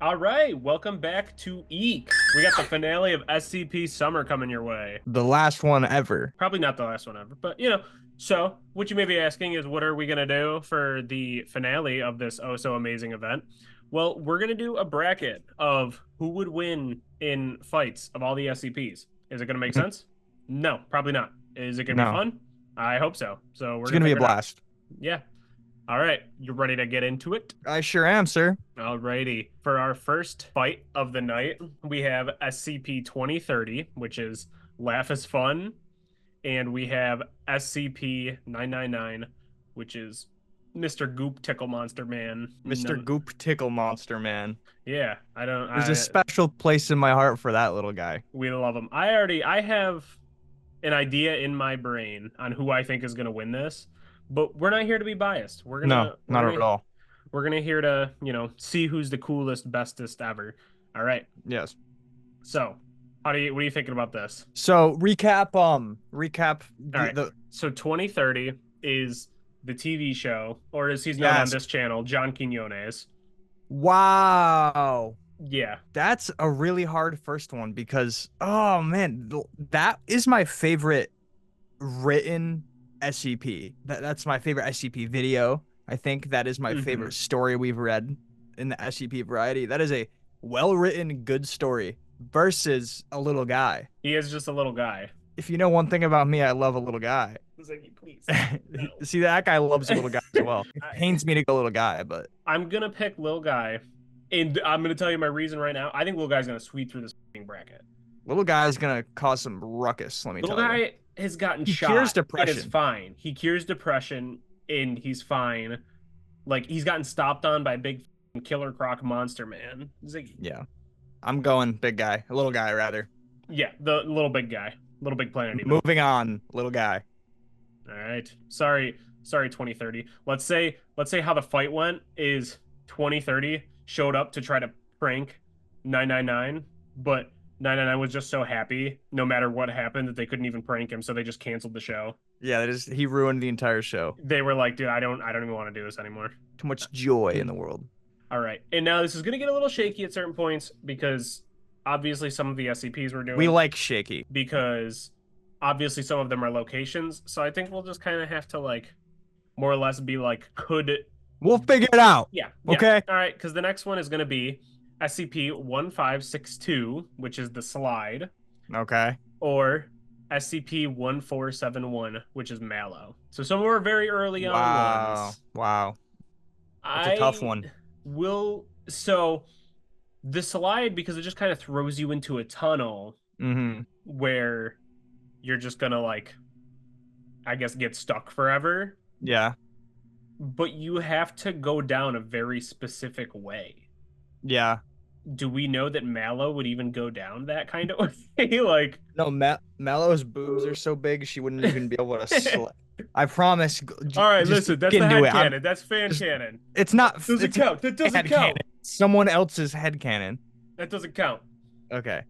All right, welcome back to Eek. We got the finale of SCP Summer coming your way. The last one ever. Probably not the last one ever, but So, what you may be asking is, what are we gonna do for the finale of this oh so amazing event? Well, we're gonna do a bracket of who would win in fights of all the SCPs. Is it gonna make Mhm. sense? No, probably not. Is it gonna be No, fun? I hope so. So we're it's gonna gonna be a figure it out. blast. Yeah. All right, you ready to get into it? I sure am, sir. Alrighty. For our first fight of the night, we have SCP-2030, which is Laugh is Fun, and we have SCP-999, which is Mr. Goop Tickle Monster Man. Mr. No, Goop Tickle Monster Man. yeah, There's a special place in my heart for that little guy. we love him. I have an idea in my brain on who I think is gonna win this, but we're not here to be biased. No, not at all. We're gonna here to, see who's the coolest, bestest ever. All right. Yes. So, what are you thinking about this? So recap All right. the So 2030 is the TV show, or as he's known on yes. this channel, John Quinones. Wow. Yeah. That's a really hard first one because oh man, that is my favorite written SCP. That's my favorite SCP video. I think that is my hmm favorite story we've read in the SCP variety. That is a well-written, good story versus a little guy. He is just a little guy. If you know one thing about me, I love a little guy. Please. No. See, that guy loves a little guy as well. It pains me to go little guy, but I'm gonna pick Lil Guy, and I'm gonna tell you my reason right now. I think Lil Guy's gonna sweep through this bracket. little guy is gonna cause some ruckus, let me Little tell you. Guy has gotten He shot. cures It is depression. fine. He cures depression, and he's fine. Like, he's gotten stopped on by a big killer croc monster man. He's like, Yeah. I'm going big guy, a little guy rather. yeah, the little big guy, little big planet evil. Moving on, little guy. All right, sorry, 2030. Let's say how the fight went is 2030 showed up to try to prank 999, but 999 was just so happy no matter what happened that they couldn't even prank him, so they just canceled the show. Yeah, he ruined the entire show. They were like, dude, I don't even want to do this anymore. Too much joy in the world. All right, and now this is gonna get a little shaky at certain points because obviously some of the SCPs we're doing, We like shaky. because obviously some of them are locations. So I think we'll just kind of have to, like, more or less be like, could it? We'll figure it out. Yeah. Okay. All right, because the next one is gonna be SCP-1562, which is the slide, Okay. or SCP-1471, which is Mallow. So some were very early on Wow. ones. Wow. That's a tough one. So the slide, because it just kind of throws you into a tunnel Mm-hmm. where you're just gonna, like, I guess, get stuck forever, Yeah. but you have to go down a very specific way. Yeah. Do we know that Mallow would even go down that kind of way? Like, No, Mallow's boobs are so big she wouldn't even be able to slip. I promise. all right, just listen, that's get the into head it. canon. That's fan just- canon. It's not. Doesn't it's count. That doesn't head count. canon. Someone else's head canon. That doesn't count. Okay.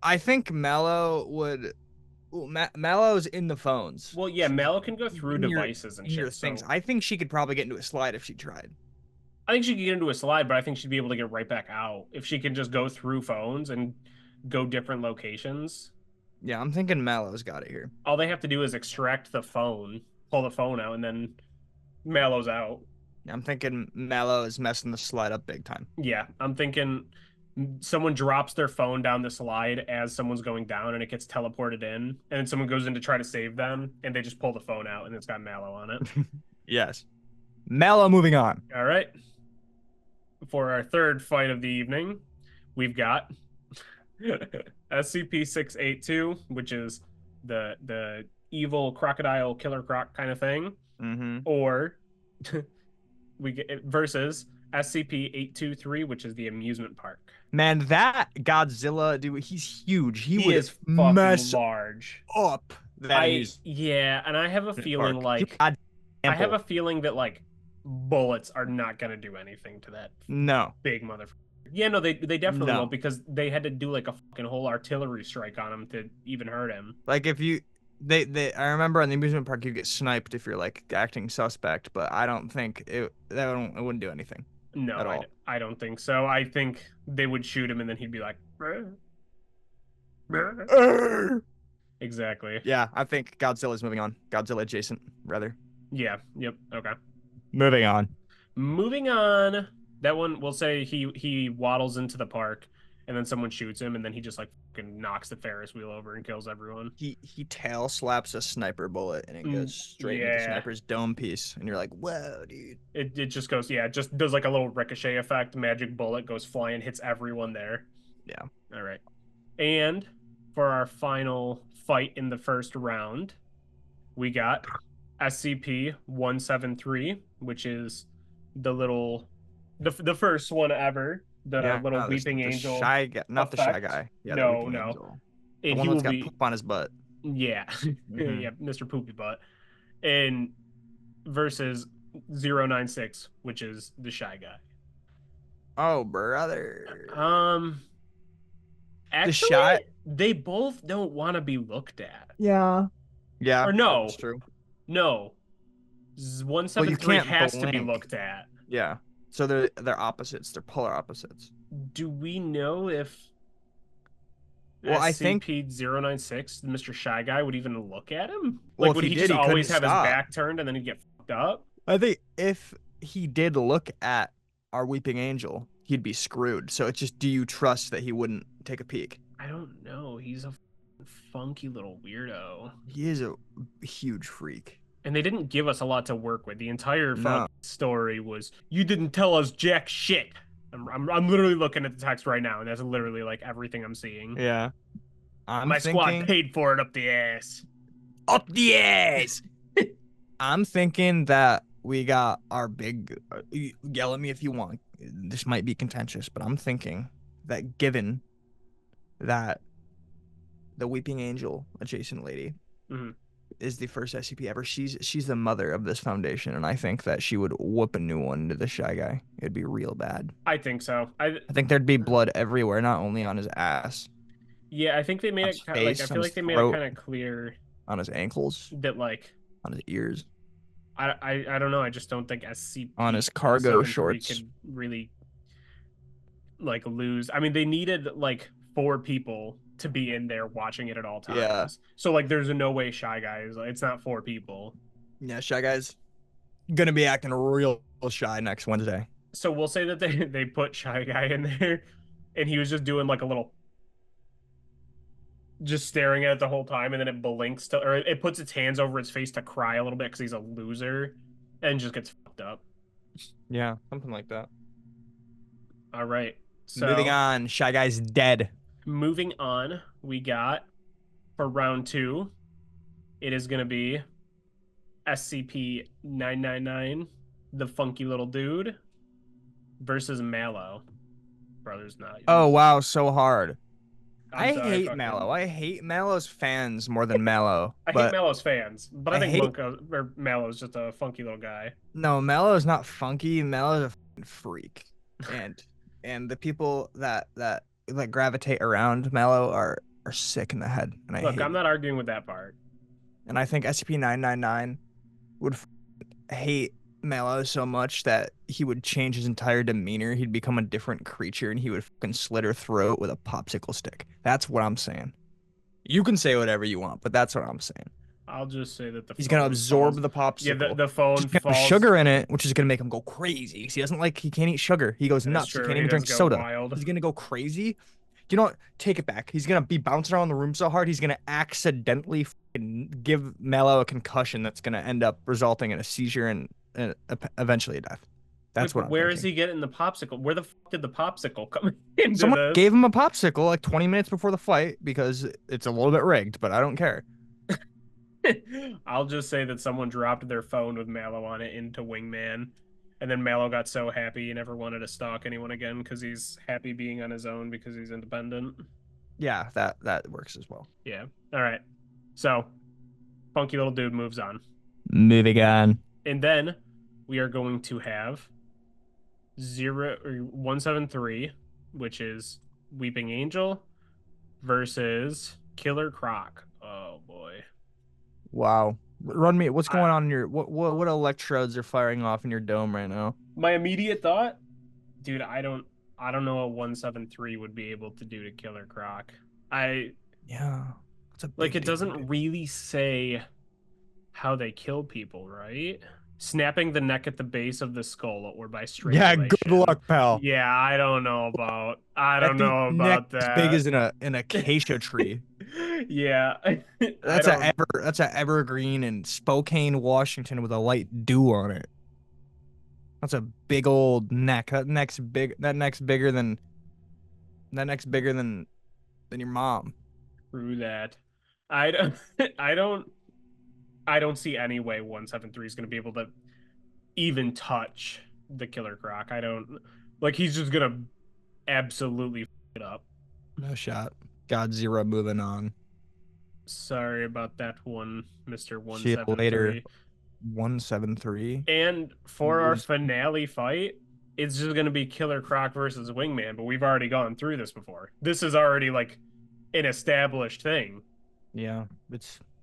I think Mallow would. Mallow's in the phones. Well, yeah, Mallow can go through In your- devices and in your shit. things. So I think she could probably get into a slide if she tried. I think she could get into a slide, but I think she'd be able to get right back out if she can just go through phones and go different locations. Yeah, I'm thinking Mallow's got it here. All they have to do is extract the phone, pull the phone out, and then Mallow's out. Yeah, I'm thinking Mallow is messing the slide up big time. Yeah, I'm thinking someone drops their phone down the slide as someone's going down, and it gets teleported in, and then someone goes in to try to save them, and they just pull the phone out, and it's got Mallow on it. Yes. Mallow moving on. All right. For our third fight of the evening, we've got SCP-682, which is the evil crocodile killer croc kind of thing, Mm-hmm. or we get versus SCP-823, which is the amusement park. Man, that Godzilla dude, he's huge. He would is fucking mess large. up that Yeah, and I have a feeling park. like I have a feeling that, like, bullets are not gonna do anything to that no. big motherfucker. Yeah, no, they definitely No. won't, because they had to do like a fucking whole artillery strike on him to even hurt him. Like if you I remember on the amusement park you get sniped if you're like acting suspect, but I don't think it wouldn't do anything. No, at all. I don't think so. I think they would shoot him and then he'd be like, "Bruh, bruh." Exactly. Yeah, I think Godzilla's moving on. Godzilla adjacent, rather. Yeah. Yep. Okay. Moving on. Moving on. That one, we'll say he waddles into the park, and then someone shoots him, and then he just like fucking knocks the Ferris wheel over and kills everyone. He tail slaps a sniper bullet and it goes straight into the Yeah. sniper's dome piece, and you're like, "Whoa, dude!" It just goes, yeah, it just does like a little ricochet effect. Magic bullet goes flying, hits everyone there. Yeah. All right. And for our final fight in the first round, we got SCP-173, which is the little the first one ever, the Yeah, little no, weeping the angel shy guy, not the shy effect. guy. Yeah, the No, weeping no. angel, the And one he will that's got be, poop on his butt. yeah. Hmm. Yeah, Mr. Poopy Butt. And versus 096, which is the shy guy. Oh, brother. Um The Actually, shot. they both don't want to be looked at. Yeah. Yeah, Or that's no, true. no. Well, you 173 can't has to be blink. looked at. Yeah. So they're opposites. They're polar opposites. Do we know if Well, I think SCP-096, Mr. Shy Guy, would even look at him? well, Like, if would he he did, just he couldn't always have his stop. back turned and then he'd get fucked up? I think if he did look at our weeping angel, he'd be screwed. So it's just, do you trust that he wouldn't take a peek? I don't know. He's a funky little weirdo. He is a huge freak. And they didn't give us a lot to work with. The entire No. story was, you didn't tell us jack shit. I'm literally looking at the text right now, and that's literally like everything I'm seeing. Yeah. My squad paid for it up the ass. Up the ass. I'm thinking that we got our big. Yell at me if you want. This might be contentious, but I'm thinking that given that the Weeping Angel adjacent lady Mhm. is the first SCP ever, she's the mother of this foundation, and I think that she would whoop a new one to the shy guy. It'd be real bad. I think so. I think there'd be blood everywhere, not only on his ass, Yeah, I think they made on it his like I face, on feel his like they made it throat, kind of clear on his ankles, that like on his ears, I don't know. I just don't think on his cargo SCP-173 shorts. could really like lose. I mean, they needed like 4 people to be in there watching it at all times. Yeah. So like, there's no way Shy Guy is. It's not 4 people. Yeah, Shy Guy's gonna be acting real shy next Wednesday. So we'll say that they put Shy Guy in there, and he was just doing like a little, just staring at it the whole time, and then it blinks to, or it puts its hands over its face to cry a little bit because he's a loser, and just gets fucked up. Yeah, something like that. All right. So Moving on, Shy Guy's dead. moving on, we got for round 2, it is gonna be SCP-999, the funky little dude, versus Mallow. Brothers not. Oh wow, so hard. I'm I sorry, hate fucking- Mallow. I hate Mallow's fans more than Mallow. I hate But Mallow's fans, but I I think hate- Mallow's just a funky little guy. no, Mallow's not funky. Mallow's a fucking freak. And the people that gravitate around Mallow are sick in the head. And I Look, hate I'm not arguing with that part. And I think SCP-999 would hate Mallow so much that he would change his entire demeanor. He'd become a different creature, and he would fucking slit her throat with a popsicle stick. That's what I'm saying. You can say whatever you want, but that's what I'm saying. I'll just say that He's gonna absorb the popsicle. Yeah, the phone He's gonna falls. have sugar in it, which is gonna make him go crazy. He can't eat sugar. He goes That is nuts. He true. can't He even does drink go soda. wild. He's gonna go crazy. You know what? Take it back. He's gonna be bouncing around the room so hard he's gonna accidentally give Mallow a concussion that's gonna end up resulting in a seizure and eventually a death. That's what I'm Where thinking. is he getting the popsicle? Where the fuck did the popsicle come into Someone this? gave him a popsicle like 20 minutes before the fight because it's a little bit rigged, but I don't care. I'll just say that someone dropped their phone with Mallow on it into Wingman, and then Mallow got so happy he never wanted to stalk anyone again because he's happy being on his own because he's independent. Yeah, that works as well. Yeah. All right. So, funky little dude moves on. Moving on. And then we are going to have 173, which is Weeping Angel, versus Killer Croc. Oh boy. Wow. Run me. What's going on in your what electrodes are firing off in your dome right now? My immediate thought dude, I don't know what 173 would be able to do to Killer Croc. I Yeah, it's a like big it deal, doesn't dude. really say how they kill people, right? Snapping the neck at the base of the skull or by Yeah, good strangulation. luck, pal. Yeah, I don't know about. I That don't dude's know neck about as big that. as an acacia tree. Yeah, I That's a don't. evergreen in Spokane, Washington, with a light dew on it. That's a big old neck. That neck's bigger than than your mom. Through that. I don't. I don't. I don't see any way 173 is going to be able to even touch the Killer Croc. I don't like. He's just gonna absolutely f it up. No shot. Godzilla moving on. Sorry about that one, Mister See you later. 173. 173. And for our finale fight, it's just gonna be Killer Croc versus Wingman. But we've already gone through this before. This is already like an established thing. Yeah,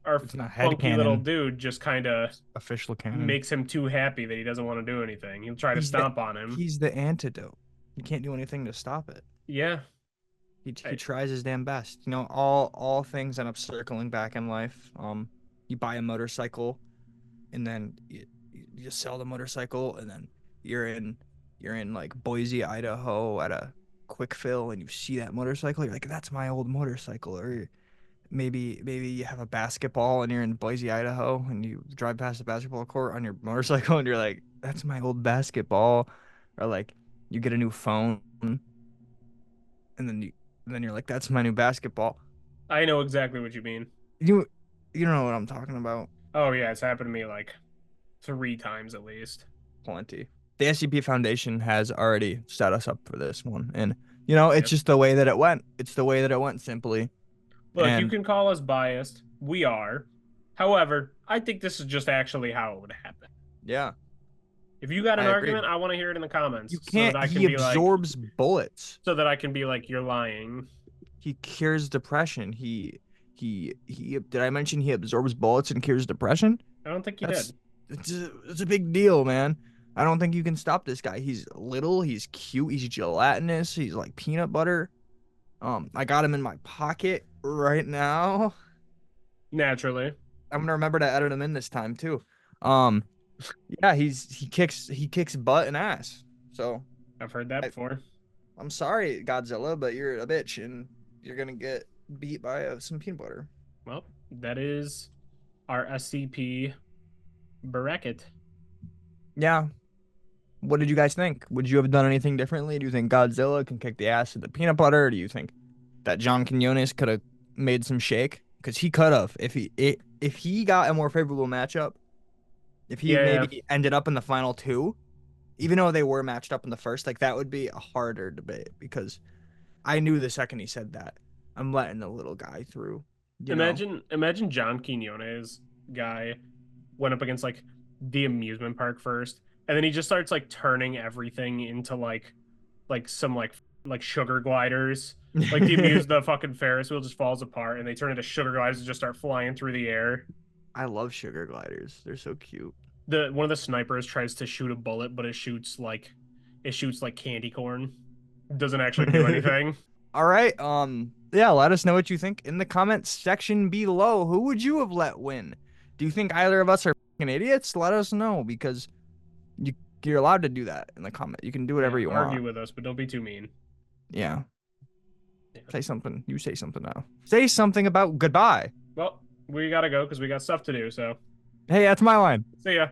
Our it's not head funky little canon. dude just kind of Official canon. makes him too happy that he doesn't want to do anything. He'll try to He's the stomp on him. he's the antidote. You can't do anything to stop it. Yeah, He I, tries his damn best. You know, all things end up circling back in life. You buy a motorcycle, and then you sell the motorcycle, and then you're in you're in like Boise, Idaho, at a quick fill, and you see that motorcycle. You're like, that's my old motorcycle. Or maybe you have a basketball, and you're in Boise, Idaho, and you drive past the basketball court on your motorcycle, and you're like, that's my old basketball. Or like you get a new phone, and then you're like, that's my new basketball. I know exactly what you mean. You you don't know what I'm talking about. Oh yeah, it's happened to me like 3 times at least. Plenty. The SCP Foundation has already set us up for this one, and you know, it's Yep. just the way that it went. It's the way that it went, simply. Look, you And can call us biased. We are. However, I think this is just actually how it would happen. yeah, If you got I an agree. argument, I want to hear it in the You comments so that can't. I can He be like, absorbs bullets. you're lying. He cures depression. He. Did I mention he absorbs bullets and cures depression? I don't think you That's did. it's a big deal, man. I don't think you can stop this guy. He's little. He's cute. He's gelatinous. He's like peanut butter. I got him in my pocket right now. Naturally. I'm gonna remember to edit him in this time too. Um, yeah, he kicks butt and ass. So I've heard that I, before. I'm sorry, Godzilla, but you're a bitch and you're gonna get beat by some peanut butter. Well, that is our SCP Bracket. Yeah. What did you guys think? Would you have done anything differently? Do you think Godzilla can kick the ass of the peanut butter? Or do you think that John Quinones could have made some shake? Because he could have if he got a more favorable matchup. If he Yeah, yeah. maybe ended up in the final two, even though they were matched up in the first, like that would be a harder debate because I knew the second he said that, I'm letting the little guy through, you know? Imagine John Quinones guy went up against like the amusement park first, and then he just starts like turning everything into like some like sugar gliders. Like the fucking Ferris wheel just falls apart and they turn into sugar gliders and just start flying through the air. I love sugar gliders. They're so cute. The one of the snipers tries to shoot a bullet, but it shoots like candy corn. It doesn't actually do anything. All right. Yeah, let us know what you think in the comments section below. Who would you have let win? Do you think either of us are fucking idiots? Let us know because you're allowed to do that in the comment. You can do whatever Yeah, you want. argue with us, but don't be too mean. Yeah. Yeah. Say something. You say something now. Say something about goodbye. Well, we gotta go because we got stuff to do. So, Hey, that's my line. see ya.